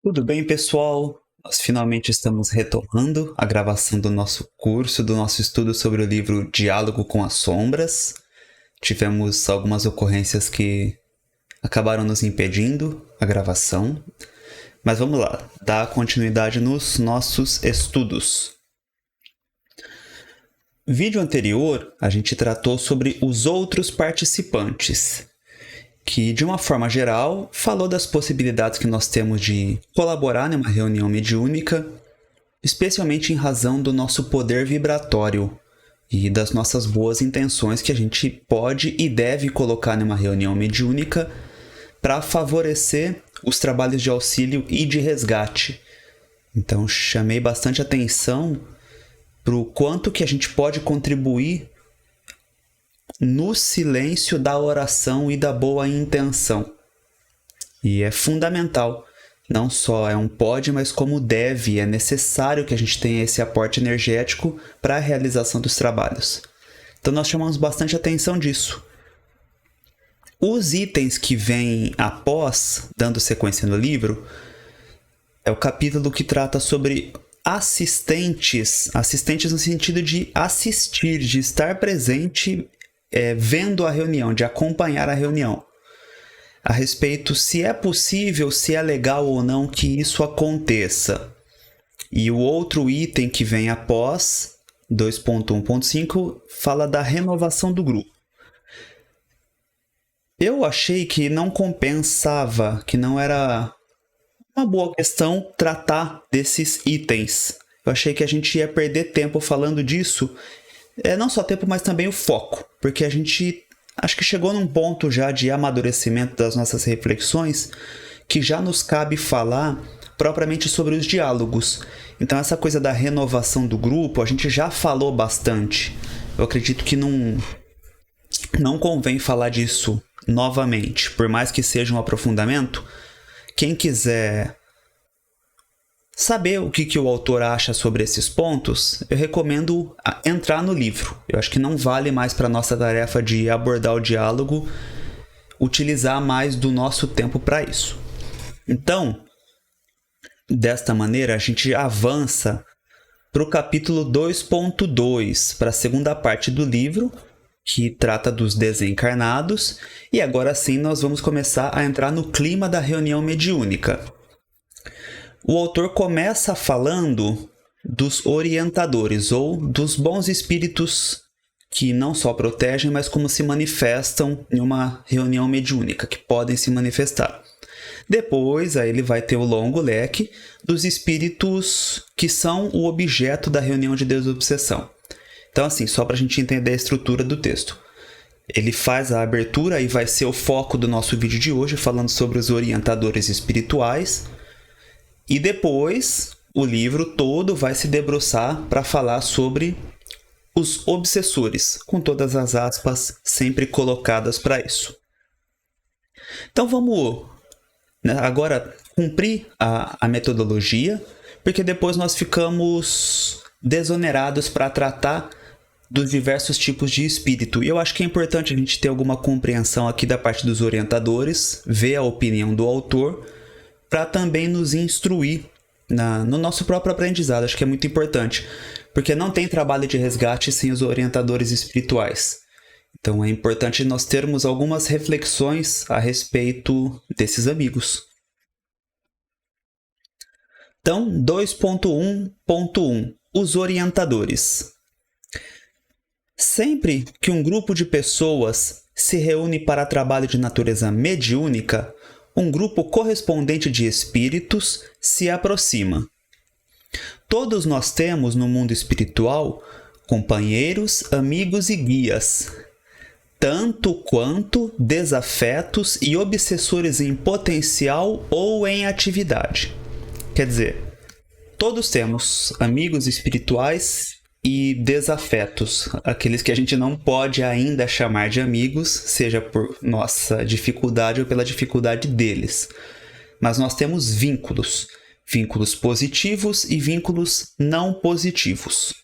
Tudo bem, pessoal? Nós finalmente estamos retomando a gravação do nosso curso, do nosso estudo sobre o livro Diálogo com as Sombras. Tivemos algumas ocorrências que acabaram nos impedindo a gravação, mas vamos lá, dar continuidade nos nossos estudos. No vídeo anterior, a gente tratou sobre os outros participantes, que, de uma forma geral, falou das possibilidades que nós temos de colaborar em uma reunião mediúnica, especialmente em razão do nosso poder vibratório e das nossas boas intenções que a gente pode e deve colocar numa reunião mediúnica para favorecer os trabalhos de auxílio e de resgate. Então, chamei bastante atenção para o quanto que a gente pode contribuir no silêncio da oração e da boa intenção. E é fundamental, não só é um pode, mas como deve, é necessário que a gente tenha esse aporte energético para a realização dos trabalhos. Então nós chamamos bastante atenção disso. Os itens que vêm após, dando sequência no livro, é o capítulo que trata sobre assistentes no sentido de assistir, de estar presente vendo a reunião, de acompanhar a reunião, a respeito se é possível, se é legal ou não que isso aconteça. E o outro item que vem após, 2.1.5, fala da renovação do grupo. Eu achei que não compensava, que não era uma boa questão tratar desses itens. Eu achei que a gente ia perder tempo falando disso, não só tempo, mas também o foco, porque a gente acho que chegou num ponto já de amadurecimento das nossas reflexões que já nos cabe falar propriamente sobre os diálogos. Então essa coisa da renovação do grupo, a gente já falou bastante. Eu acredito que não convém falar disso novamente, por mais que seja um aprofundamento. Quem quiser saber o que o autor acha sobre esses pontos, eu recomendo entrar no livro. Eu acho que não vale mais para a nossa tarefa de abordar o diálogo, utilizar mais do nosso tempo para isso. Então, desta maneira, a gente avança para o capítulo 2.2, para a segunda parte do livro, que trata dos desencarnados, e agora sim nós vamos começar a entrar no clima da reunião mediúnica. O autor começa falando dos orientadores, ou dos bons espíritos que não só protegem, mas como se manifestam em uma reunião mediúnica, que podem se manifestar. Depois, aí ele vai ter o longo leque dos espíritos que são o objeto da reunião de desobsessão. Então, assim, só para a gente entender a estrutura do texto. Ele faz a abertura e vai ser o foco do nosso vídeo de hoje, falando sobre os orientadores espirituais. E depois, o livro todo vai se debruçar para falar sobre os obsessores, com todas as aspas sempre colocadas para isso. Então vamos agora cumprir a metodologia, porque depois nós ficamos desonerados para tratar dos diversos tipos de espírito. E eu acho que é importante a gente ter alguma compreensão aqui da parte dos orientadores, ver a opinião do autor, para também nos instruir no nosso próprio aprendizado. Acho que é muito importante, porque não tem trabalho de resgate sem os orientadores espirituais. Então é importante nós termos algumas reflexões a respeito desses amigos. Então, 2.1.1 Os orientadores. Sempre que um grupo de pessoas se reúne para trabalho de natureza mediúnica, um grupo correspondente de espíritos se aproxima. Todos nós temos no mundo espiritual companheiros, amigos e guias, tanto quanto desafetos e obsessores em potencial ou em atividade. Quer dizer, todos temos amigos espirituais e desafetos, aqueles que a gente não pode ainda chamar de amigos, seja por nossa dificuldade ou pela dificuldade deles. Mas nós temos vínculos positivos e vínculos não positivos.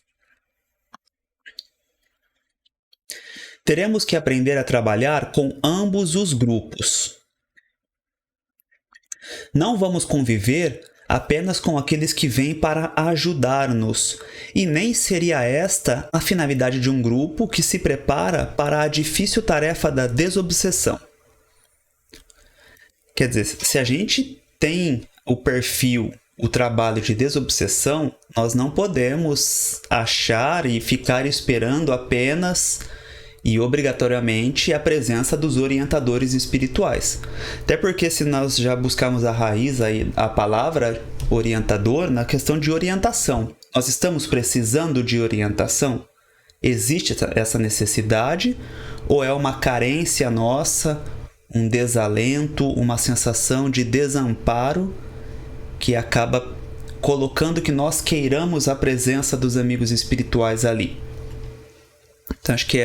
Teremos que aprender a trabalhar com ambos os grupos. Não vamos conviver apenas com aqueles que vêm para ajudar-nos, e nem seria esta a finalidade de um grupo que se prepara para a difícil tarefa da desobsessão. Quer dizer, se a gente tem o perfil, o trabalho de desobsessão, nós não podemos achar e ficar esperando apenas e obrigatoriamente a presença dos orientadores espirituais. Até porque se nós já buscarmos a raiz, a palavra orientador, na questão de orientação. Nós estamos precisando de orientação? Existe essa necessidade? Ou é uma carência nossa, um desalento, uma sensação de desamparo que acaba colocando que nós queiramos a presença dos amigos espirituais ali? Então acho que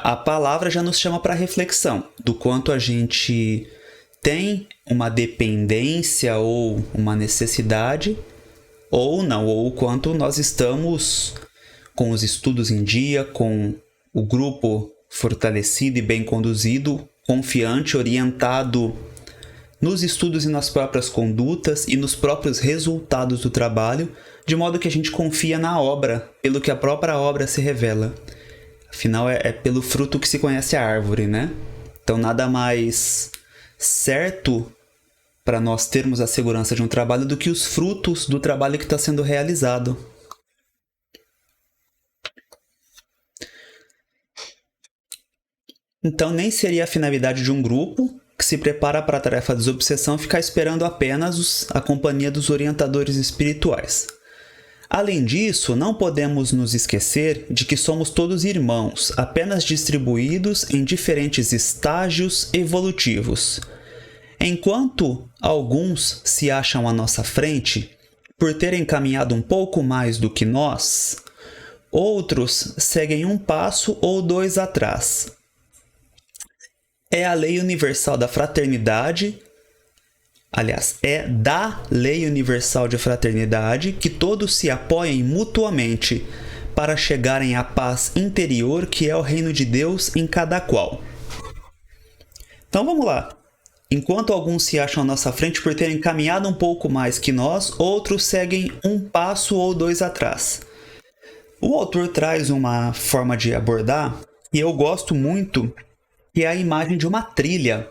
a palavra já nos chama para reflexão do quanto a gente tem uma dependência ou uma necessidade, ou não, ou o quanto nós estamos com os estudos em dia, com o grupo fortalecido e bem conduzido, confiante, orientado nos estudos e nas próprias condutas e nos próprios resultados do trabalho, de modo que a gente confia na obra, pelo que a própria obra se revela. Afinal, é pelo fruto que se conhece a árvore, né? Então, nada mais certo para nós termos a segurança de um trabalho do que os frutos do trabalho que está sendo realizado. Então, nem seria a finalidade de um grupo que se prepara para a tarefa de desobsessão ficar esperando apenas a companhia dos orientadores espirituais. Além disso, não podemos nos esquecer de que somos todos irmãos, apenas distribuídos em diferentes estágios evolutivos. Enquanto alguns se acham à nossa frente, por terem caminhado um pouco mais do que nós, outros seguem um passo ou dois atrás. É a lei universal da fraternidade. Aliás, é da lei universal de fraternidade que todos se apoiem mutuamente para chegarem à paz interior que é o reino de Deus em cada qual. Então vamos lá. Enquanto alguns se acham à nossa frente por terem caminhado um pouco mais que nós, outros seguem um passo ou dois atrás. O autor traz uma forma de abordar, e eu gosto muito, que é a imagem de uma trilha.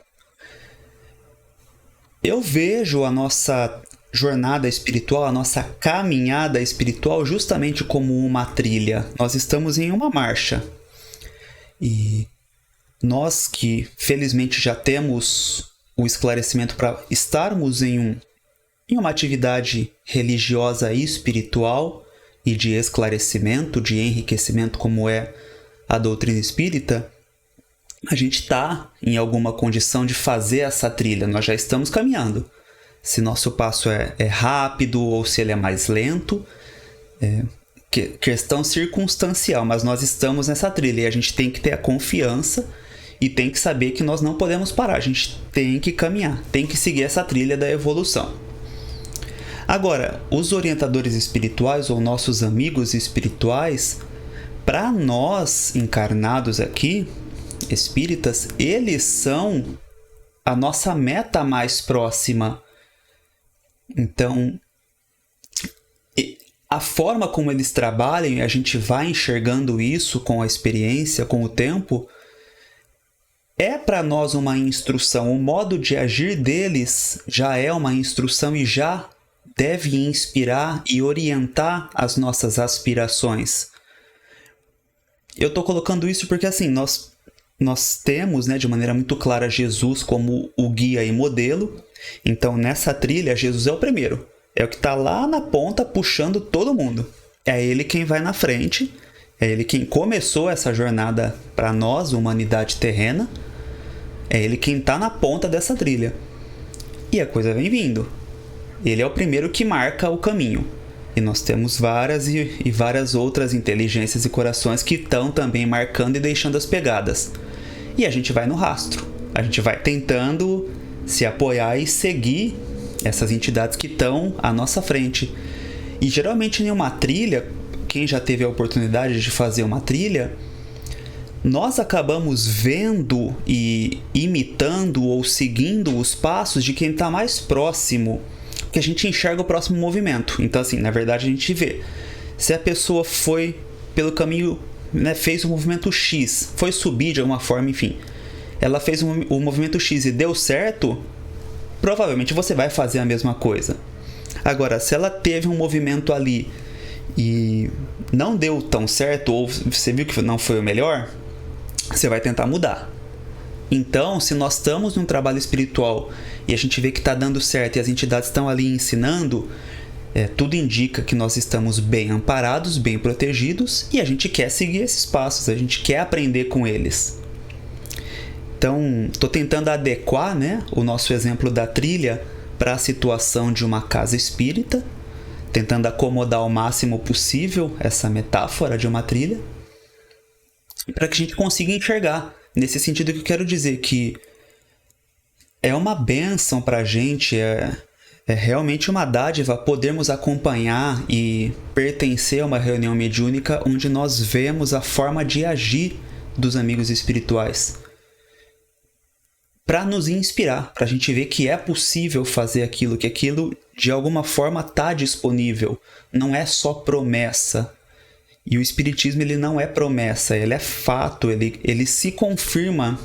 Eu vejo a nossa jornada espiritual, a nossa caminhada espiritual justamente como uma trilha. Nós estamos em uma marcha. E nós que felizmente já temos o esclarecimento para estarmos em uma atividade religiosa e espiritual e de esclarecimento, de enriquecimento como é a doutrina espírita, a gente está em alguma condição de fazer essa trilha, nós já estamos caminhando. Se nosso passo é rápido ou se ele é mais lento, questão circunstancial, mas nós estamos nessa trilha e a gente tem que ter a confiança e tem que saber que nós não podemos parar, a gente tem que caminhar, tem que seguir essa trilha da evolução. Agora, os orientadores espirituais ou nossos amigos espirituais, para nós encarnados aqui, espíritas, eles são a nossa meta mais próxima. Então, a forma como eles trabalham, a gente vai enxergando isso com a experiência, com o tempo, é para nós uma instrução. O modo de agir deles já é uma instrução e já deve inspirar e orientar as nossas aspirações. Eu estou colocando isso porque assim, nós temos, de maneira muito clara, Jesus como o guia e modelo. Então, nessa trilha, Jesus é o primeiro. É o que está lá na ponta puxando todo mundo. É ele quem vai na frente. É ele quem começou essa jornada para nós, humanidade terrena. É ele quem está na ponta dessa trilha. E a coisa vem vindo. Ele é o primeiro que marca o caminho. E nós temos várias e várias outras inteligências e corações que estão também marcando e deixando as pegadas. E a gente vai no rastro. A gente vai tentando se apoiar e seguir essas entidades que estão à nossa frente. E geralmente em uma trilha, quem já teve a oportunidade de fazer uma trilha, nós acabamos vendo e imitando ou seguindo os passos de quem está mais próximo, que a gente enxerga o próximo movimento. Então, assim, na verdade a gente vê. Se a pessoa foi pelo caminho, né, fez o movimento X, foi subir de alguma forma, enfim, ela fez o movimento X e deu certo, provavelmente você vai fazer a mesma coisa. Agora, se ela teve um movimento ali e não deu tão certo, ou você viu que não foi o melhor, você vai tentar mudar. Então, se nós estamos num trabalho espiritual e a gente vê que está dando certo e as entidades estão ali ensinando, tudo indica que nós estamos bem amparados, bem protegidos, e a gente quer seguir esses passos, a gente quer aprender com eles. Então, estou tentando adequar, né, o nosso exemplo da trilha para a situação de uma casa espírita, tentando acomodar o máximo possível essa metáfora de uma trilha, para que a gente consiga enxergar. Nesse sentido que eu quero dizer que é uma bênção para a gente, é realmente uma dádiva podermos acompanhar e pertencer a uma reunião mediúnica onde nós vemos a forma de agir dos amigos espirituais, para nos inspirar, para a gente ver que é possível fazer aquilo, que aquilo de alguma forma está disponível, não é só promessa. E o Espiritismo ele não é promessa, ele é fato, ele se confirma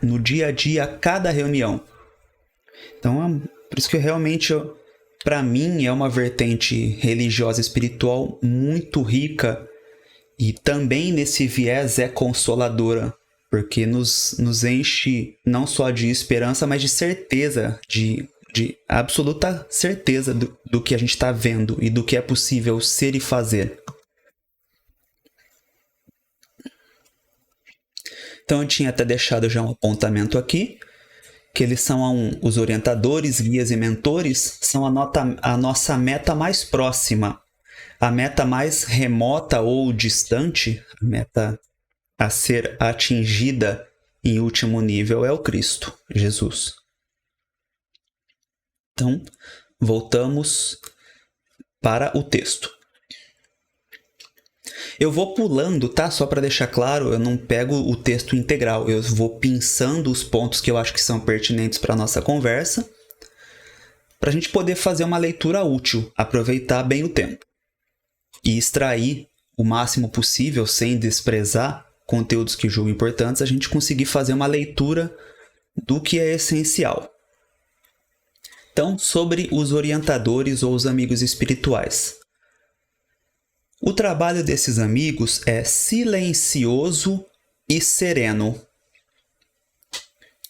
no dia a dia, a cada reunião. Então, por isso que realmente, para mim, é uma vertente religiosa espiritual muito rica e também nesse viés é consoladora, porque nos enche não só de esperança, mas de certeza, de absoluta certeza do que a gente está vendo e do que é possível ser e fazer. Então eu tinha até deixado já um apontamento aqui, que eles são os orientadores, guias e mentores, são a nossa meta mais próxima. A meta mais remota ou distante, a meta a ser atingida em último nível é o Cristo, Jesus. Então, voltamos para o texto. Eu vou pulando, tá? Só para deixar claro, eu não pego o texto integral, eu vou pinçando os pontos que eu acho que são pertinentes para a nossa conversa, para a gente poder fazer uma leitura útil, aproveitar bem o tempo e extrair o máximo possível, sem desprezar conteúdos que julgo importantes, a gente conseguir fazer uma leitura do que é essencial. Então, sobre os orientadores ou os amigos espirituais. O trabalho desses amigos é silencioso e sereno.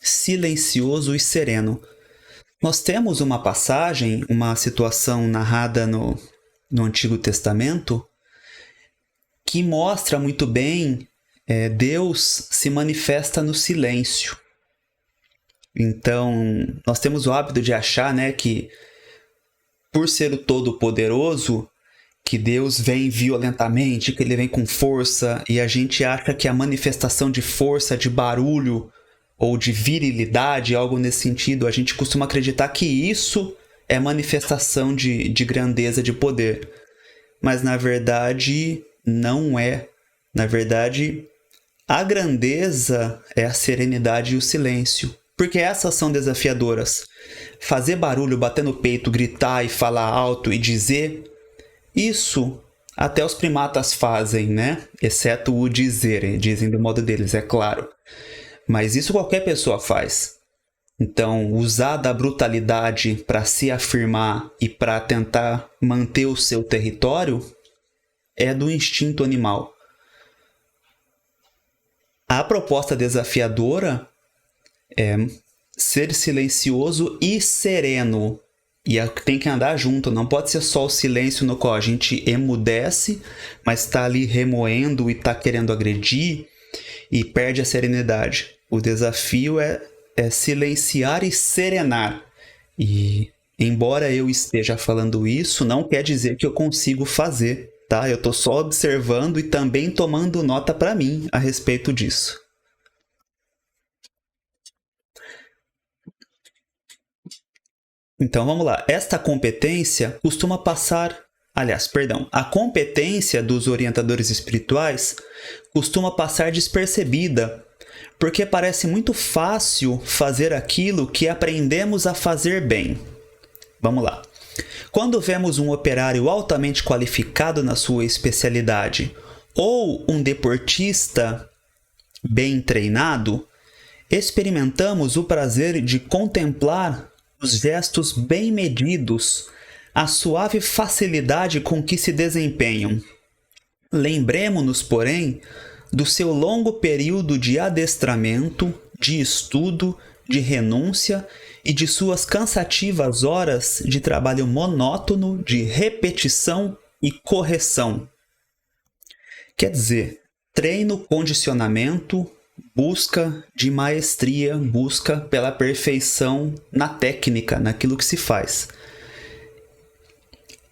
Silencioso e sereno. Nós temos uma passagem, uma situação narrada no Antigo Testamento, que mostra muito bem Deus se manifesta no silêncio. Então, nós temos o hábito de achar, né, que por ser o Todo-Poderoso, que Deus vem violentamente, que ele vem com força, e a gente acha que a manifestação de força, de barulho ou de virilidade, algo nesse sentido, a gente costuma acreditar que isso é manifestação de grandeza, de poder. Mas na verdade não é. Na verdade, a grandeza é a serenidade e o silêncio. Porque essas são desafiadoras. Fazer barulho, bater no peito, gritar e falar alto e dizer, isso até os primatas fazem, né? Exceto o dizer, dizem do modo deles, é claro. Mas isso qualquer pessoa faz. Então, usar da brutalidade para se afirmar e para tentar manter o seu território é do instinto animal. A proposta desafiadora é ser silencioso e sereno. E tem que andar junto, não pode ser só o silêncio no qual a gente emudece, mas está ali remoendo e está querendo agredir e perde a serenidade. O desafio é silenciar e serenar. E embora eu esteja falando isso, não quer dizer que eu consigo fazer, tá? Eu estou só observando e também tomando nota para mim a respeito disso. Então vamos lá. Esta competência costuma passar a competência dos orientadores espirituais costuma passar despercebida, porque parece muito fácil fazer aquilo que aprendemos a fazer bem. Vamos lá. Quando vemos um operário altamente qualificado na sua especialidade ou um deportista bem treinado, experimentamos o prazer de contemplar os gestos bem medidos, a suave facilidade com que se desempenham. Lembremo-nos, porém, do seu longo período de adestramento, de estudo, de renúncia e de suas cansativas horas de trabalho monótono, de repetição e correção. Quer dizer, treino, condicionamento, busca de maestria, busca pela perfeição na técnica, naquilo que se faz.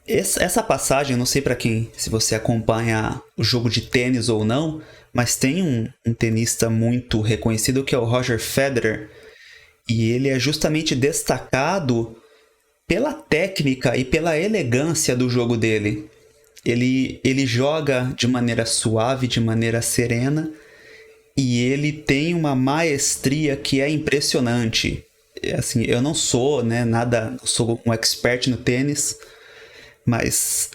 Essa passagem, não sei para quem, se você acompanha o jogo de tênis ou não, mas tem um tenista muito reconhecido que é o Roger Federer, e ele é justamente destacado pela técnica e pela elegância do jogo dele. Ele joga de maneira suave, de maneira serena, e ele tem uma maestria que é impressionante. Assim, eu não sou, sou um expert no tênis, mas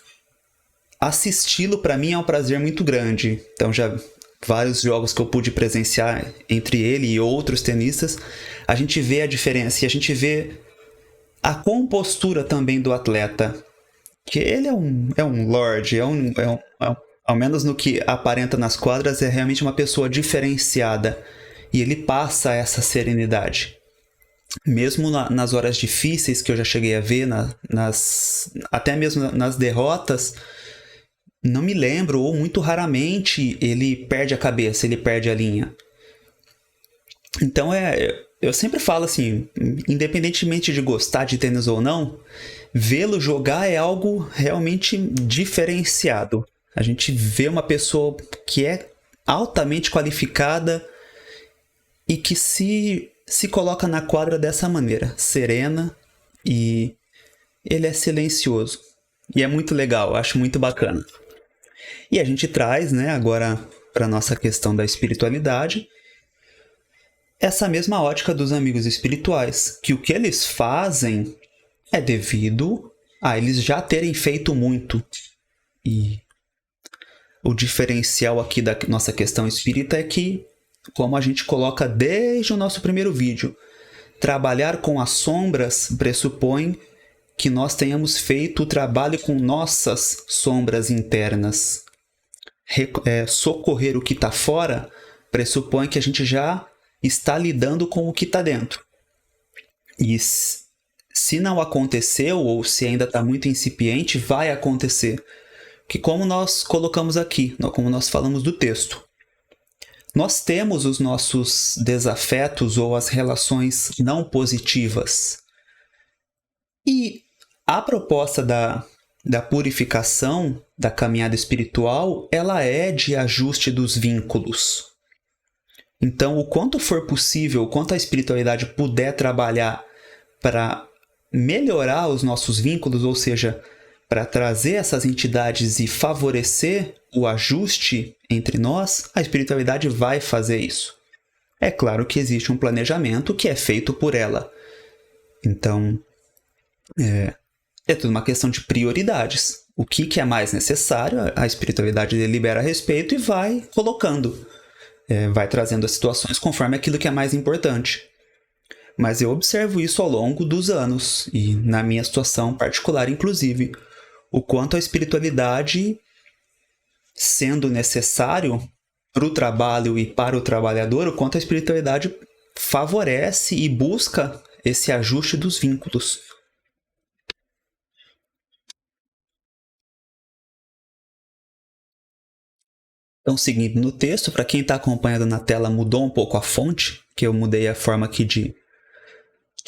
assisti-lo para mim é um prazer muito grande. Então já vários jogos que eu pude presenciar entre ele e outros tenistas, a gente vê a diferença e a gente vê a compostura também do atleta. Que ele é um lord, ao menos no que aparenta nas quadras, é realmente uma pessoa diferenciada. E ele passa essa serenidade. Mesmo nas horas difíceis que eu já cheguei a ver, até mesmo nas derrotas, não me lembro, ou muito raramente, ele perde a cabeça, ele perde a linha. Então eu sempre falo assim, independentemente de gostar de tênis ou não, vê-lo jogar é algo realmente diferenciado. A gente vê uma pessoa que é altamente qualificada e que se coloca na quadra dessa maneira, serena, e ele é silencioso. E é muito legal, acho muito bacana. E a gente traz, agora para a nossa questão da espiritualidade, essa mesma ótica dos amigos espirituais, que o que eles fazem é devido a eles já terem feito muito. E o diferencial aqui da nossa questão espírita é que, como a gente coloca desde o nosso primeiro vídeo, trabalhar com as sombras pressupõe que nós tenhamos feito o trabalho com nossas sombras internas. Socorrer o que está fora pressupõe que a gente já está lidando com o que está dentro. E se não aconteceu, ou se ainda está muito incipiente, vai acontecer. Que como nós colocamos aqui, como nós falamos do texto, nós temos os nossos desafetos ou as relações não positivas. E a proposta da purificação, da caminhada espiritual, ela é de ajuste dos vínculos. Então, o quanto for possível, o quanto a espiritualidade puder trabalhar para melhorar os nossos vínculos, ou seja, para trazer essas entidades e favorecer o ajuste entre nós, a espiritualidade vai fazer isso. É claro que existe um planejamento que é feito por ela. Então, é tudo uma questão de prioridades. O que é mais necessário, a espiritualidade delibera a respeito e vai colocando. Vai trazendo as situações conforme aquilo que é mais importante. Mas eu observo isso ao longo dos anos, e na minha situação particular, inclusive, o quanto a espiritualidade, sendo necessário para o trabalho e para o trabalhador, o quanto a espiritualidade favorece e busca esse ajuste dos vínculos. Então, seguindo no texto, para quem está acompanhando na tela, mudou um pouco a fonte, que eu mudei a forma aqui de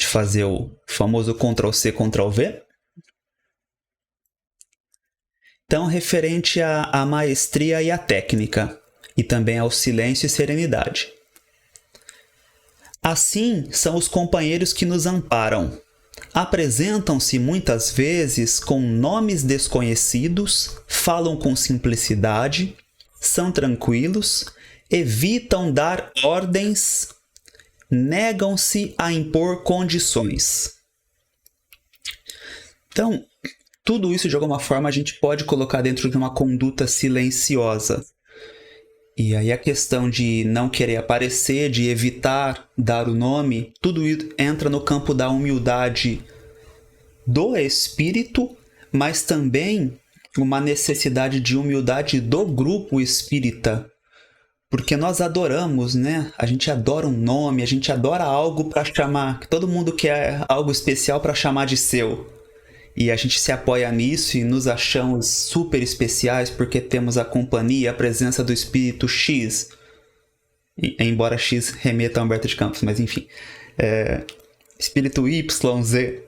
fazer o famoso Ctrl+C, Ctrl+V. Então, referente à maestria e à técnica, e também ao silêncio e serenidade. Assim são os companheiros que nos amparam. apresentam-se muitas vezes com nomes desconhecidos, falam com simplicidade, são tranquilos, evitam dar ordens, negam-se a impor condições. Então, tudo isso de alguma forma a gente pode colocar dentro de uma conduta silenciosa. E aí a questão de não querer aparecer, de evitar dar o nome, tudo isso entra no campo da humildade do espírito, mas também uma necessidade de humildade do grupo espírita. Porque nós adoramos, né? A gente adora um nome, a gente adora algo para chamar, todo mundo quer algo especial para chamar de seu. E a gente se apoia nisso e nos achamos super especiais porque temos a companhia, a presença do espírito X. Embora X remeta a Humberto de Campos, mas enfim. Espírito Y, Z.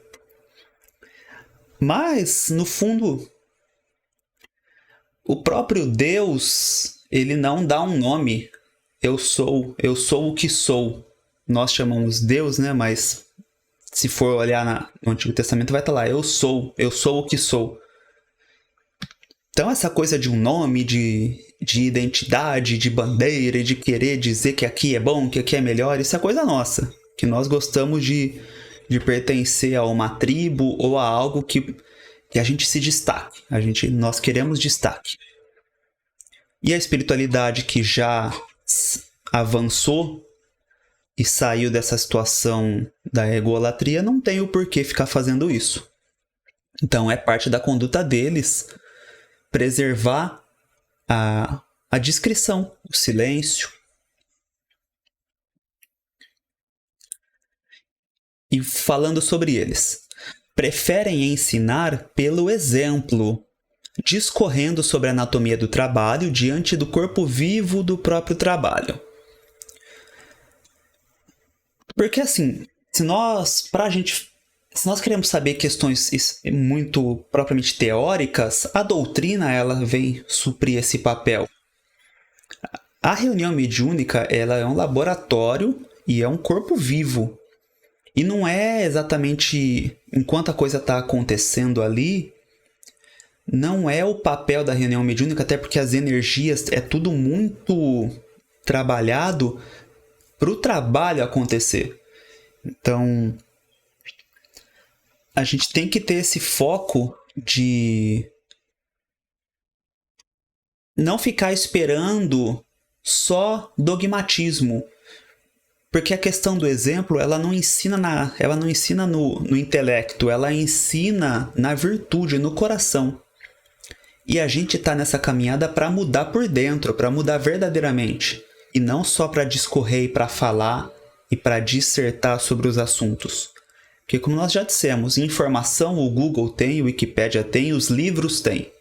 Mas, no fundo, o próprio Deus, ele não dá um nome. Eu sou o que sou. Nós chamamos Deus, né? Mas se for olhar no Antigo Testamento, vai estar lá, eu sou o que sou. Então essa coisa de um nome, de identidade, de bandeira, de querer dizer que aqui é bom, que aqui é melhor, isso é coisa nossa. Que nós gostamos de pertencer a uma tribo ou a algo que a gente se destaque. Nós queremos destaque. E a espiritualidade que já avançou e saiu dessa situação da egolatria, não tem o porquê ficar fazendo isso. Então é parte da conduta deles preservar a discrição, o silêncio. E falando sobre eles, preferem ensinar pelo exemplo, discorrendo sobre a anatomia do trabalho diante do corpo vivo do próprio trabalho. Porque assim, se nós queremos saber questões muito propriamente teóricas, a doutrina ela vem suprir esse papel. A reunião mediúnica ela é um laboratório e é um corpo vivo. E não é exatamente, enquanto a coisa está acontecendo ali, não é o papel da reunião mediúnica, até porque as energias é tudo muito trabalhado para o trabalho acontecer. Então, a gente tem que ter esse foco de não ficar esperando só dogmatismo. Porque a questão do exemplo, ela não ensina no intelecto, ela ensina na virtude, no coração. E a gente está nessa caminhada para mudar por dentro, para mudar verdadeiramente. E não só para discorrer e para falar e para dissertar sobre os assuntos. Porque como nós já dissemos, informação o Google tem, o Wikipédia tem, os livros têm.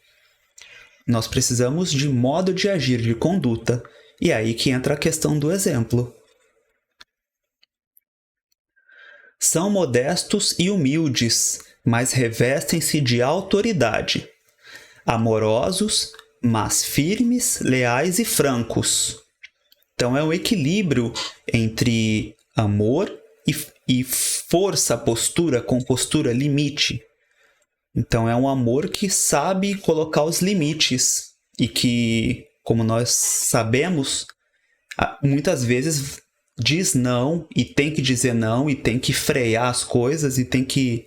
Nós precisamos de modo de agir, de conduta. E é aí que entra a questão do exemplo. São modestos e humildes, mas revestem-se de autoridade. Amorosos, mas firmes, leais e francos. Então é um equilíbrio entre amor e força, postura, compostura, limite. Então é um amor que sabe colocar os limites e que, como nós sabemos, muitas vezes diz não e tem que dizer não e tem que frear as coisas e tem que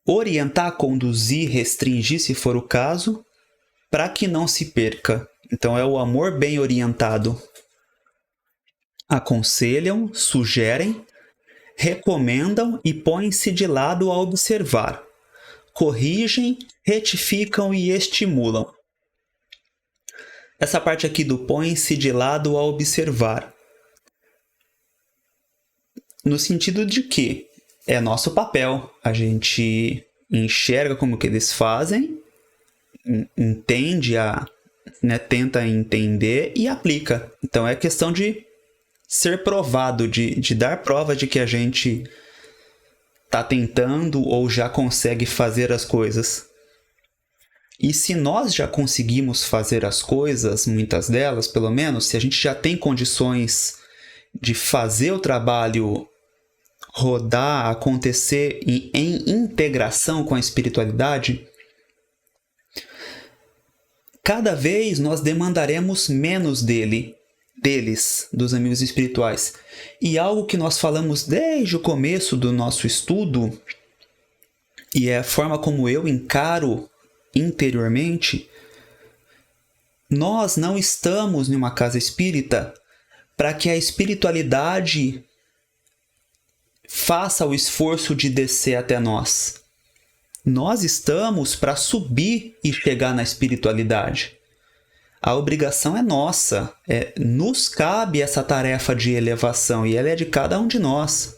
orientar, conduzir, restringir, se for o caso, para que não se perca. Então é o amor bem orientado. Aconselham, sugerem, recomendam e põem-se de lado a observar. Corrigem, retificam e estimulam. Essa parte aqui do põe-se de lado a observar. No sentido de que é nosso papel. A gente enxerga como que eles fazem, entende, tenta entender e aplica. Então é questão de ser provado, de dar prova de que a gente está tentando ou já consegue fazer as coisas. E se nós já conseguimos fazer as coisas, muitas delas pelo menos, se a gente já tem condições de fazer o trabalho rodar, acontecer em integração com a espiritualidade, cada vez nós demandaremos menos deles, dos amigos espirituais. E algo que nós falamos desde o começo do nosso estudo, e é a forma como eu encaro interiormente, nós não estamos em uma casa espírita para que a espiritualidade faça o esforço de descer até nós. Nós estamos para subir e chegar na espiritualidade. A obrigação é nossa, nos cabe essa tarefa de elevação e ela é de cada um de nós.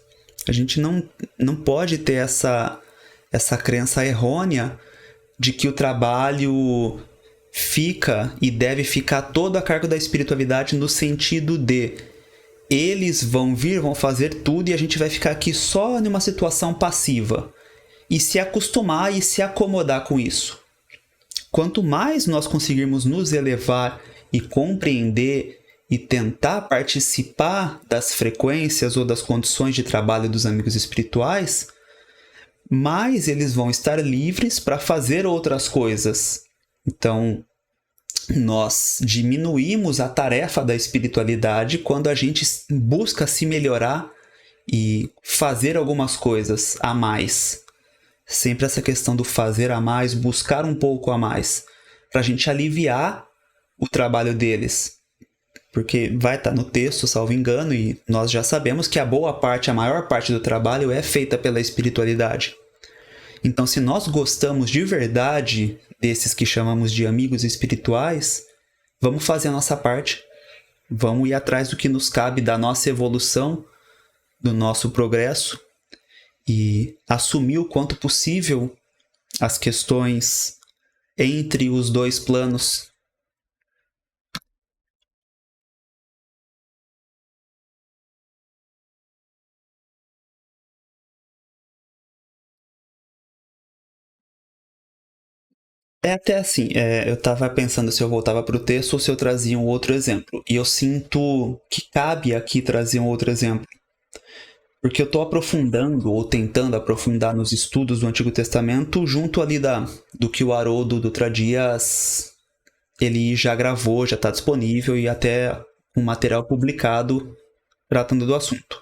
A gente não pode ter essa crença errônea de que o trabalho fica e deve ficar todo a cargo da espiritualidade no sentido de eles vão vir, vão fazer tudo e a gente vai ficar aqui só numa situação passiva e se acostumar e se acomodar com isso. Quanto mais nós conseguirmos nos elevar e compreender e tentar participar das frequências ou das condições de trabalho dos amigos espirituais, mais eles vão estar livres para fazer outras coisas. Então, nós diminuímos a tarefa da espiritualidade quando a gente busca se melhorar e fazer algumas coisas a mais. Sempre essa questão do fazer a mais, buscar um pouco a mais, para a gente aliviar o trabalho deles. Porque vai estar no texto, salvo engano, e nós já sabemos que a maior parte do trabalho é feita pela espiritualidade. Então, se nós gostamos de verdade desses que chamamos de amigos espirituais, vamos fazer a nossa parte. Vamos ir atrás do que nos cabe, da nossa evolução, do nosso progresso, e assumir o quanto possível as questões entre os dois planos. É até assim, eu estava pensando se eu voltava para o texto ou se eu trazia um outro exemplo. E eu sinto que cabe aqui trazer um outro exemplo. Porque eu estou aprofundando, ou tentando aprofundar nos estudos do Antigo Testamento, junto ali do que o Haroldo Dutra Dias ele já gravou, já está disponível, e até um material publicado tratando do assunto.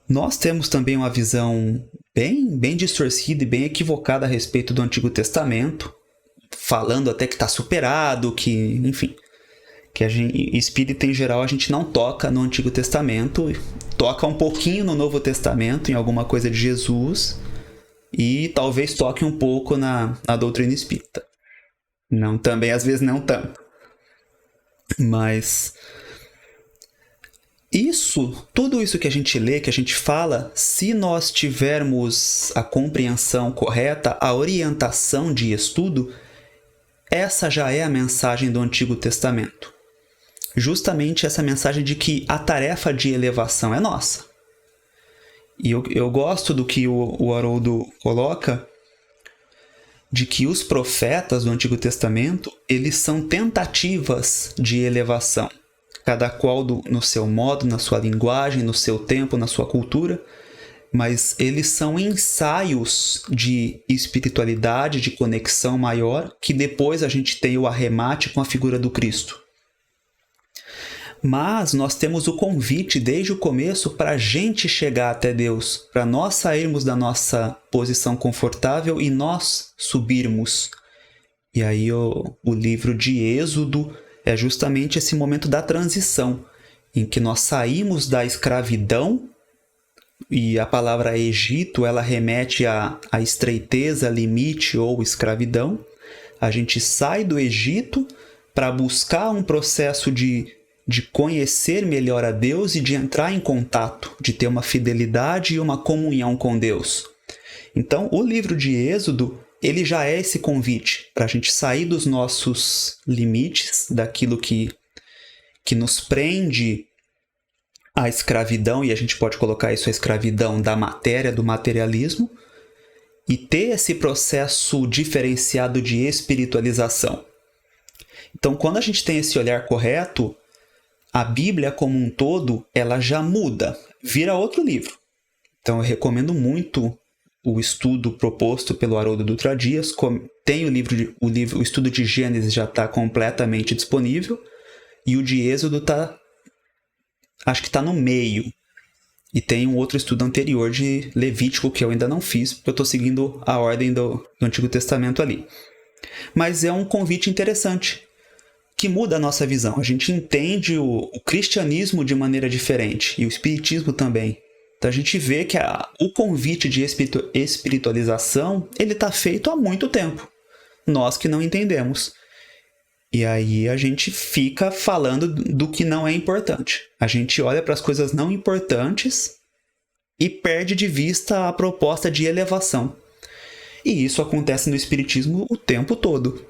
Nós temos também uma visão bem distorcida e bem equivocada a respeito do Antigo Testamento, falando até que está superado, que, enfim, que espírita em geral a gente não toca no Antigo Testamento, toca um pouquinho no Novo Testamento, em alguma coisa de Jesus, e talvez toque um pouco na doutrina espírita. Não, também às vezes não tanto. Mas tudo isso que a gente lê, que a gente fala, se nós tivermos a compreensão correta, a orientação de estudo, essa já é a mensagem do Antigo Testamento. Justamente essa mensagem de que a tarefa de elevação é nossa. E eu gosto do que o Haroldo coloca, de que os profetas do Antigo Testamento, eles são tentativas de elevação. Cada qual no seu modo, na sua linguagem, no seu tempo, na sua cultura, mas eles são ensaios de espiritualidade, de conexão maior, que depois a gente tem o arremate com a figura do Cristo. Mas nós temos o convite desde o começo para a gente chegar até Deus, para nós sairmos da nossa posição confortável e nós subirmos. E aí o livro de Êxodo é justamente esse momento da transição, em que nós saímos da escravidão, e a palavra Egito ela remete à estreiteza, limite ou escravidão. A gente sai do Egito para buscar um processo de conhecer melhor a Deus e de entrar em contato, de ter uma fidelidade e uma comunhão com Deus. Então, o livro de Êxodo, ele já é esse convite para a gente sair dos nossos limites, daquilo que nos prende à escravidão, e a gente pode colocar isso a escravidão da matéria, do materialismo, e ter esse processo diferenciado de espiritualização. Então, quando a gente tem esse olhar correto, a Bíblia como um todo, ela já muda, vira outro livro. Então eu recomendo muito o estudo proposto pelo Haroldo Dutra Dias. Tem o estudo de Gênesis já está completamente disponível, e o de Êxodo acho que está no meio. E tem um outro estudo anterior de Levítico que eu ainda não fiz, porque eu estou seguindo a ordem do Antigo Testamento ali. Mas é um convite interessante, que muda a nossa visão. A gente entende o cristianismo de maneira diferente, e o espiritismo também. Então a gente vê que o convite de espiritualização, ele está feito há muito tempo. Nós que não entendemos. E aí a gente fica falando do que não é importante. A gente olha para as coisas não importantes e perde de vista a proposta de elevação. E isso acontece no espiritismo o tempo todo.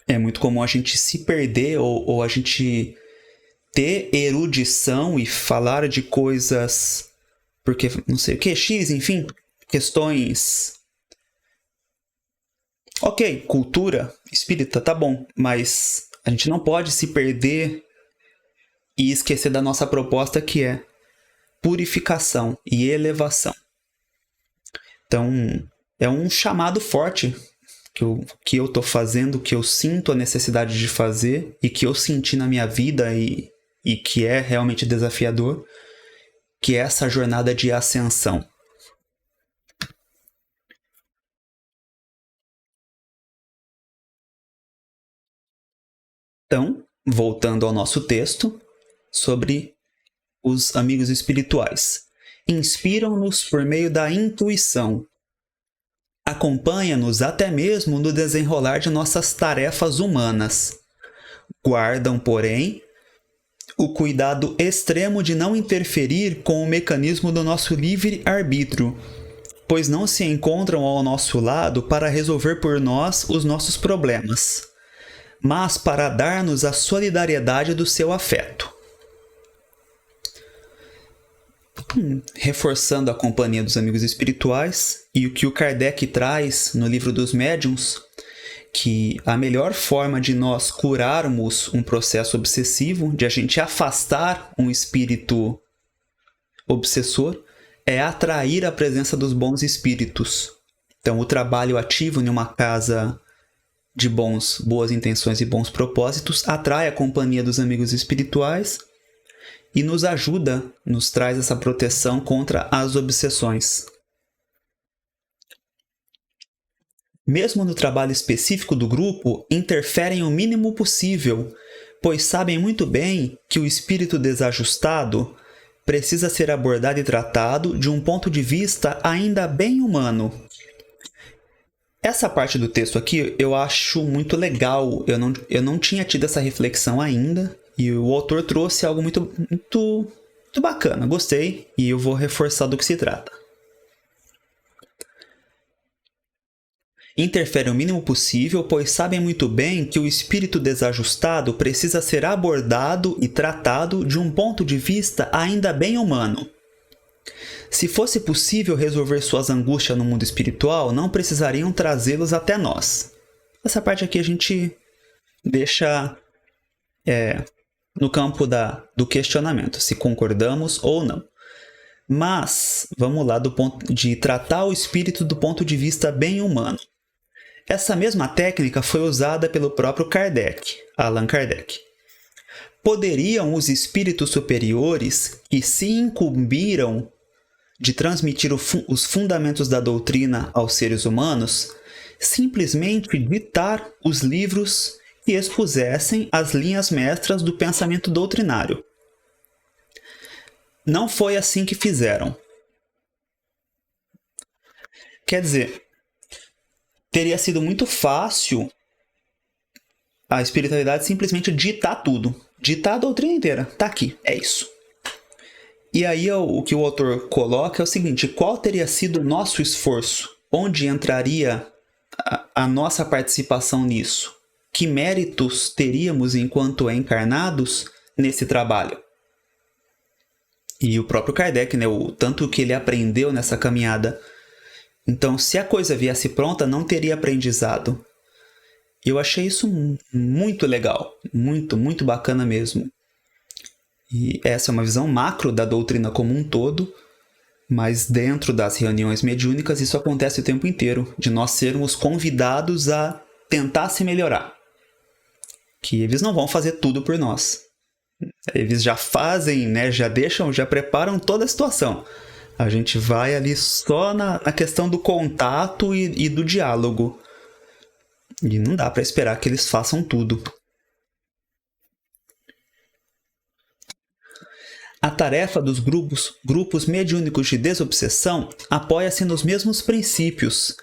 É muito comum a gente se perder ou a gente ter erudição e falar de coisas porque não sei o que, X, enfim, questões. Ok, cultura espírita, tá bom, mas a gente não pode se perder e esquecer da nossa proposta, que é purificação e elevação. Então, é um chamado forte que eu tô fazendo, que eu sinto a necessidade de fazer e que eu senti na minha vida e que é realmente desafiador, que é essa jornada de ascensão. Então, voltando ao nosso texto, sobre os amigos espirituais. Inspiram-nos por meio da intuição. Acompanha-nos até mesmo no desenrolar de nossas tarefas humanas. Guardam, porém, o cuidado extremo de não interferir com o mecanismo do nosso livre-arbítrio, pois não se encontram ao nosso lado para resolver por nós os nossos problemas, mas para dar-nos a solidariedade do seu afeto. Reforçando a companhia dos amigos espirituais e o que o Kardec traz no livro dos médiuns, que a melhor forma de nós curarmos um processo obsessivo, de a gente afastar um espírito obsessor, é atrair a presença dos bons espíritos. Então, o trabalho ativo em uma casa de boas intenções e bons propósitos atrai a companhia dos amigos espirituais e nos ajuda, nos traz essa proteção contra as obsessões. Mesmo no trabalho específico do grupo, interferem o mínimo possível, pois sabem muito bem que o espírito desajustado precisa ser abordado e tratado de um ponto de vista ainda bem humano. Essa parte do texto aqui eu acho muito legal, eu não tinha tido essa reflexão ainda, e o autor trouxe algo muito bacana, gostei, e eu vou reforçar do que se trata. Interfere o mínimo possível, pois sabem muito bem que o espírito desajustado precisa ser abordado e tratado de um ponto de vista ainda bem humano. Se fosse possível resolver suas angústias no mundo espiritual, não precisariam trazê-los até nós. Essa parte aqui a gente deixa no campo do questionamento, se concordamos ou não. Mas, vamos lá, do ponto de tratar o espírito do ponto de vista bem humano. Essa mesma técnica foi usada pelo próprio Kardec, Allan Kardec. Poderiam os espíritos superiores, que se incumbiram de transmitir os fundamentos da doutrina aos seres humanos, simplesmente ditar os livros que expusessem as linhas mestras do pensamento doutrinário? Não foi assim que fizeram. Quer dizer, teria sido muito fácil a espiritualidade simplesmente ditar tudo. Ditar a doutrina inteira. Tá aqui, é isso. E aí o que o autor coloca é o seguinte: qual teria sido o nosso esforço? Onde entraria a nossa participação nisso? Que méritos teríamos enquanto encarnados nesse trabalho? E o próprio Kardec, né, o tanto que ele aprendeu nessa caminhada. Então, se a coisa viesse pronta, não teria aprendizado. Eu achei isso muito legal, muito bacana mesmo. E essa é uma visão macro da doutrina como um todo, Mas dentro das reuniões mediúnicas isso acontece o tempo inteiro, de nós sermos convidados a tentar se melhorar. Que eles não vão fazer tudo por nós. Eles já fazem, né, já preparam toda a situação. A gente vai ali só na questão do contato e do diálogo. E não dá para esperar que eles façam tudo. A tarefa dos grupos mediúnicos de desobsessão apoia-se nos mesmos princípios,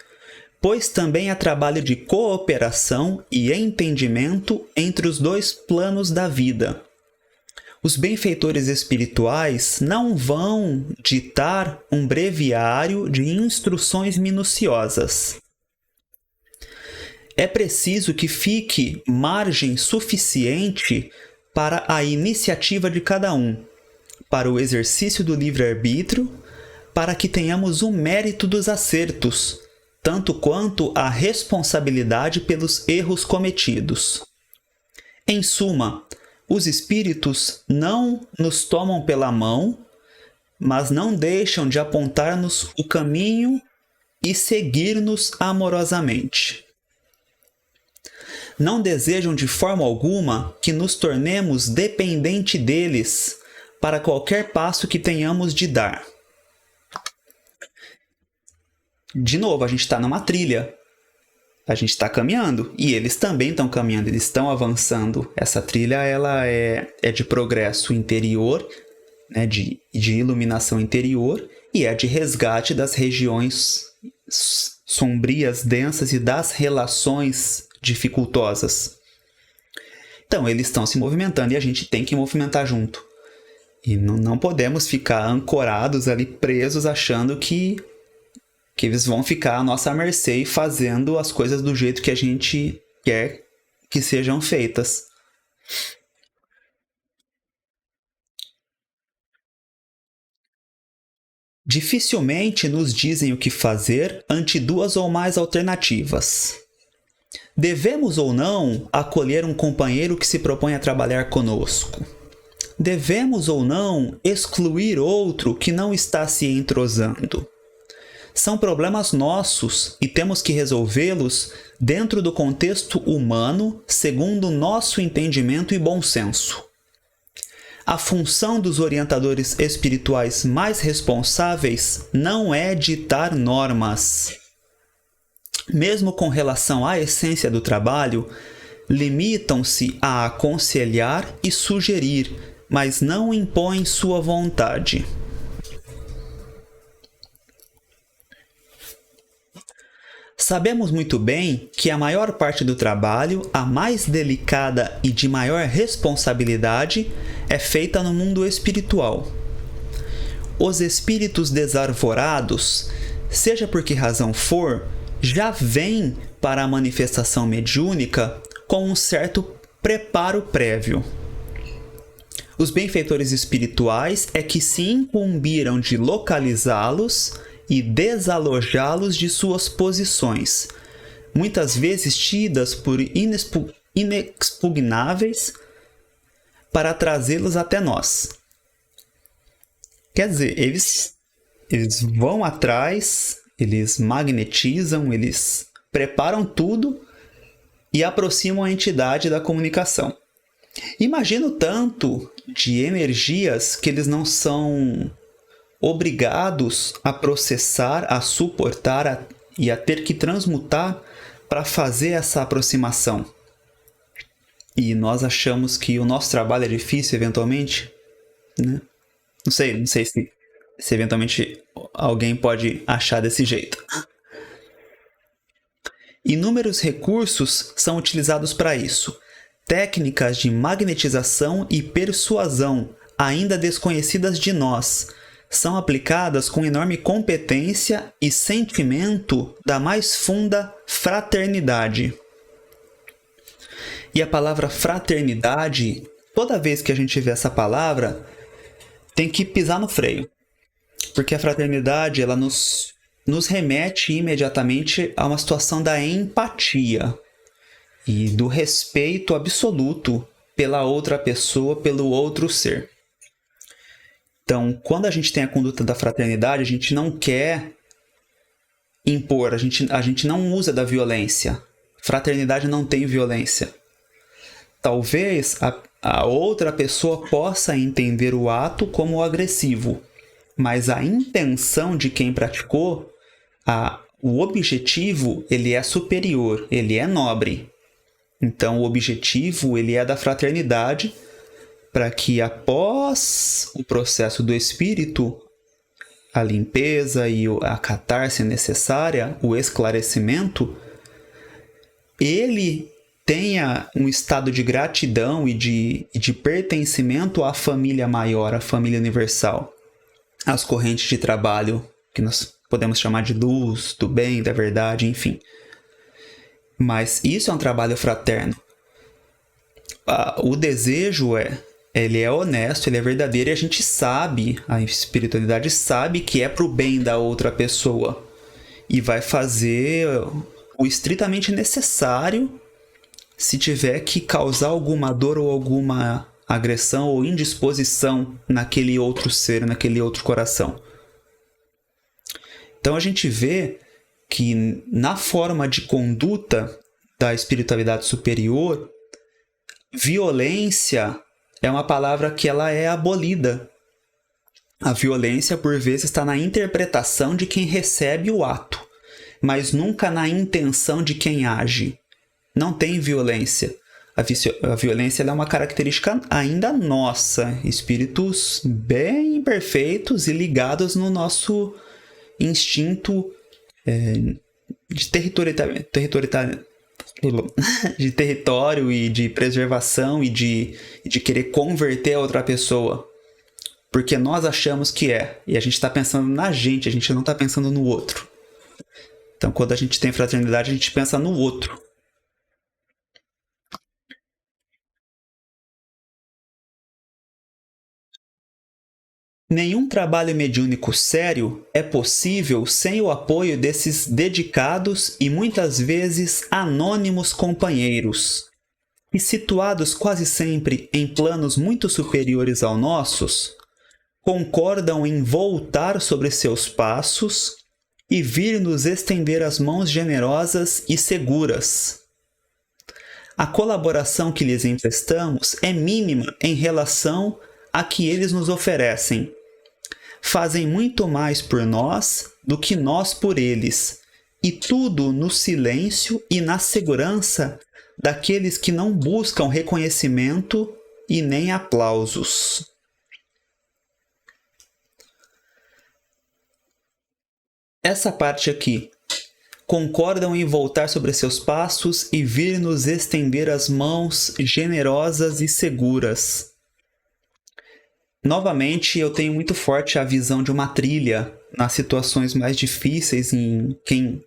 pois também há trabalho de cooperação e entendimento entre os dois planos da vida. Os benfeitores espirituais não vão ditar um breviário de instruções minuciosas. É preciso que fique margem suficiente para a iniciativa de cada um, para o exercício do livre-arbítrio, para que tenhamos o mérito dos acertos, tanto quanto a responsabilidade pelos erros cometidos. Em suma, os espíritos não nos tomam pela mão, mas não deixam de apontar-nos o caminho e seguir-nos amorosamente. Não desejam de forma alguma que nos tornemos dependente deles para qualquer passo que tenhamos de dar. De novo, a gente está numa trilha. A gente está caminhando. E eles também estão caminhando, eles estão avançando. Essa trilha ela é de progresso interior, né, de iluminação interior, e é de resgate das regiões sombrias, densas e das relações dificultosas. Então, eles estão se movimentando e a gente tem que movimentar junto. E não podemos ficar ancorados ali, presos, achando que eles vão ficar à nossa mercê e fazendo as coisas do jeito que a gente quer que sejam feitas. Dificilmente nos dizem o que fazer ante duas ou mais alternativas. Devemos ou não acolher um companheiro que se propõe a trabalhar conosco? Devemos ou não excluir outro que não está se entrosando? São problemas nossos e temos que resolvê-los dentro do contexto humano, segundo nosso entendimento e bom senso. A função dos orientadores espirituais mais responsáveis não é ditar normas. Mesmo com relação à essência do trabalho, limitam-se a aconselhar e sugerir, mas não impõem sua vontade. Sabemos muito bem que a maior parte do trabalho, a mais delicada e de maior responsabilidade, é feita no mundo espiritual. Os espíritos desarvorados, seja por que razão for, já vêm para a manifestação mediúnica com um certo preparo prévio. Os benfeitores espirituais é que se incumbiram de localizá-los e desalojá-los de suas posições, muitas vezes tidas por inexpugnáveis, para trazê-los até nós. Quer dizer, eles vão atrás, eles magnetizam, eles preparam tudo e aproximam a entidade da comunicação. Imagina o tanto de energias que eles não são obrigados a processar, a suportar e a ter que transmutar para fazer essa aproximação. E nós achamos que o nosso trabalho é difícil, eventualmente, né? Não sei se eventualmente alguém pode achar desse jeito. Inúmeros recursos são utilizados para isso. Técnicas de magnetização e persuasão, ainda desconhecidas de nós, são aplicadas com enorme competência e sentimento da mais funda fraternidade. E a palavra fraternidade, toda vez que a gente vê essa palavra, tem que pisar no freio. Porque a fraternidade, ela nos remete imediatamente a uma situação da empatia e do respeito absoluto pela outra pessoa, pelo outro ser. Então, quando a gente tem a conduta da fraternidade, a gente não quer impor, a gente não usa da violência. Fraternidade não tem violência. Talvez a outra pessoa possa entender o ato como agressivo, mas a intenção de quem praticou, o objetivo, ele é superior, ele é nobre. Então, o objetivo, ele é da fraternidade, para que após o processo do espírito, a limpeza e a catarse necessária, o esclarecimento, ele tenha um estado de gratidão e de pertencimento à família maior, à família universal, às correntes de trabalho, que nós podemos chamar de luz, do bem, da verdade, enfim. Mas isso é um trabalho fraterno. O desejo ele é honesto, ele é verdadeiro, e a gente sabe, a espiritualidade sabe que é para o bem da outra pessoa e vai fazer o estritamente necessário se tiver que causar alguma dor ou alguma agressão ou indisposição naquele outro ser, naquele outro coração. Então a gente vê que na forma de conduta da espiritualidade superior, violência é uma palavra que ela é abolida. A violência, por vezes, está na interpretação de quem recebe o ato, mas nunca na intenção de quem age. Não tem violência. A violência ela é uma característica ainda nossa, espíritos bem imperfeitos e ligados no nosso instinto de território e de preservação e de querer converter a outra pessoa. Porque nós achamos que é. E a gente está pensando na gente, a gente não está pensando no outro. Então, quando a gente tem fraternidade, a gente pensa no outro. Nenhum trabalho mediúnico sério é possível sem o apoio desses dedicados e muitas vezes anônimos companheiros, e situados quase sempre em planos muito superiores aos nossos, concordam em voltar sobre seus passos e vir nos estender as mãos generosas e seguras. A colaboração que lhes emprestamos é mínima em relação a que eles nos oferecem. Fazem muito mais por nós do que nós por eles, e tudo no silêncio e na segurança daqueles que não buscam reconhecimento e nem aplausos. Essa parte aqui. Concordam em voltar sobre seus passos e vir nos estender as mãos generosas e seguras. Novamente, eu tenho muito forte a visão de uma trilha nas situações mais difíceis,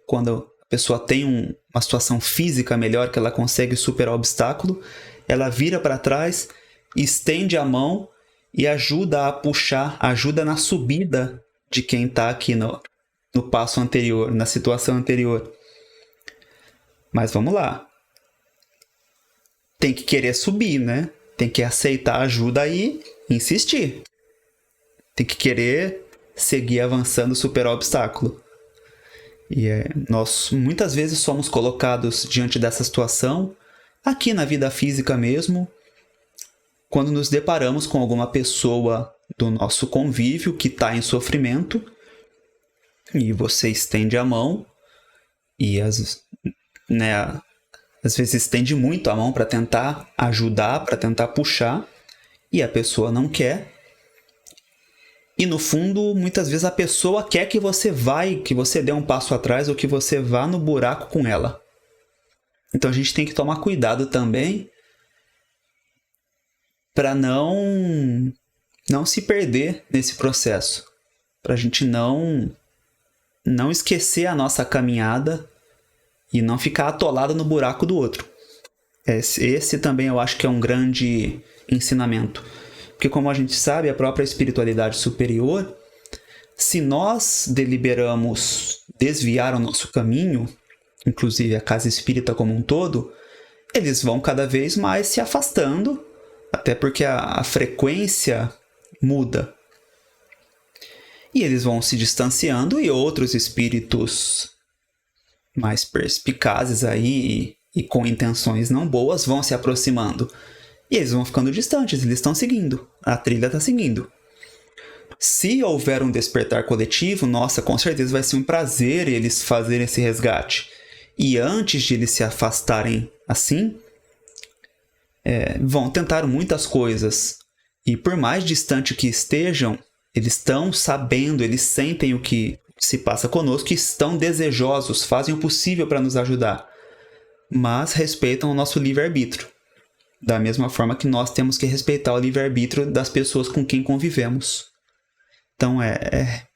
quando a pessoa tem uma situação física melhor, que ela consegue superar o obstáculo, ela vira para trás, estende a mão e ajuda a puxar, ajuda na subida de quem está aqui no passo anterior, na situação anterior. Mas vamos lá. Tem que querer subir, né? Tem que aceitar a ajuda aí, insistir. Tem que querer seguir avançando, superar o obstáculo. E nós muitas vezes somos colocados diante dessa situação, aqui na vida física mesmo, quando nos deparamos com alguma pessoa do nosso convívio que está em sofrimento, e você estende a mão, e às vezes estende muito a mão para tentar ajudar, para tentar puxar, e a pessoa não quer. E no fundo, muitas vezes a pessoa quer que você dê um passo atrás ou que você vá no buraco com ela. Então a gente tem que tomar cuidado também para não se perder nesse processo, para a gente não esquecer a nossa caminhada e não ficar atolado no buraco do outro. Esse também eu acho que é um grande ensinamento. Porque como a gente sabe, a própria espiritualidade superior, se nós deliberamos desviar o nosso caminho, inclusive a casa espírita como um todo, eles vão cada vez mais se afastando, até porque a frequência muda. E eles vão se distanciando e outros espíritos mais perspicazes aí e com intenções não boas vão se aproximando. E eles vão ficando distantes, eles estão seguindo. A trilha está seguindo. Se houver um despertar coletivo, nossa, com certeza vai ser um prazer eles fazerem esse resgate. E antes de eles se afastarem assim, vão tentar muitas coisas. E por mais distante que estejam, eles estão sabendo, eles sentem o que se passa conosco, estão desejosos, fazem o possível para nos ajudar, mas respeitam o nosso livre-arbítrio. Da mesma forma que nós temos que respeitar o livre-arbítrio das pessoas com quem convivemos. Então é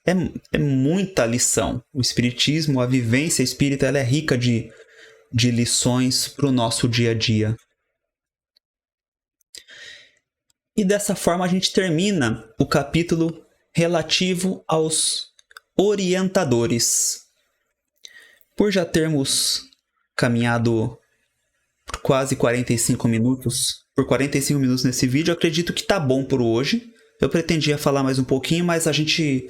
muita lição. O espiritismo, a vivência espírita, ela é rica de lições para o nosso dia a dia. E dessa forma a gente termina o capítulo relativo aos orientadores. Por já termos caminhado por quase 45 minutos, nesse vídeo, eu acredito que tá bom por hoje. Eu pretendia falar mais um pouquinho, mas a gente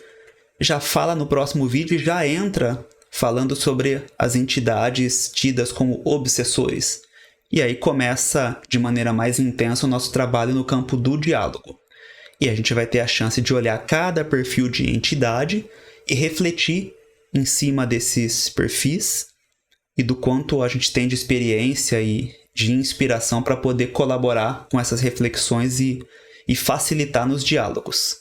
já fala no próximo vídeo e já entra falando sobre as entidades tidas como obsessores. E aí começa de maneira mais intensa o nosso trabalho no campo do diálogo. E a gente vai ter a chance de olhar cada perfil de entidade e refletir em cima desses perfis e do quanto a gente tem de experiência e de inspiração para poder colaborar com essas reflexões e facilitar nos diálogos.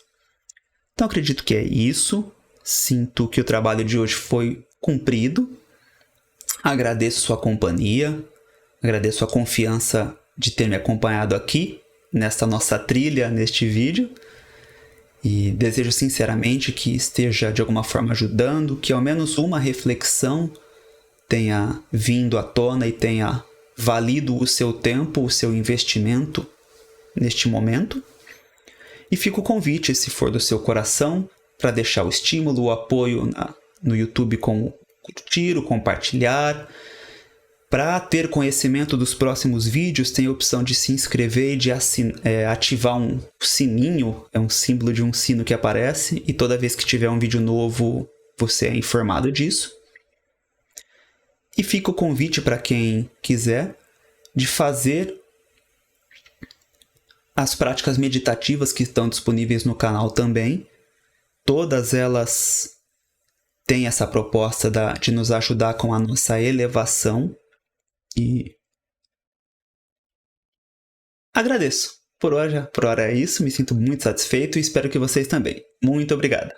Então acredito que é isso. Sinto que o trabalho de hoje foi cumprido. Agradeço sua companhia. Agradeço a confiança de ter me acompanhado aqui, nesta nossa trilha, neste vídeo. E desejo sinceramente que esteja de alguma forma ajudando, que ao menos uma reflexão tenha vindo à tona e tenha valido o seu tempo, o seu investimento neste momento. E fica o convite, se for do seu coração, para deixar o estímulo, o apoio no YouTube com curtir, compartilhar. Para ter conhecimento dos próximos vídeos, tem a opção de se inscrever e de ativar um sininho, é um símbolo de um sino que aparece, e toda vez que tiver um vídeo novo, você é informado disso. E fica o convite para quem quiser de fazer as práticas meditativas que estão disponíveis no canal também. Todas elas têm essa proposta de nos ajudar com a nossa elevação. E agradeço. Por hora é isso, me sinto muito satisfeito e espero que vocês também. Muito obrigado.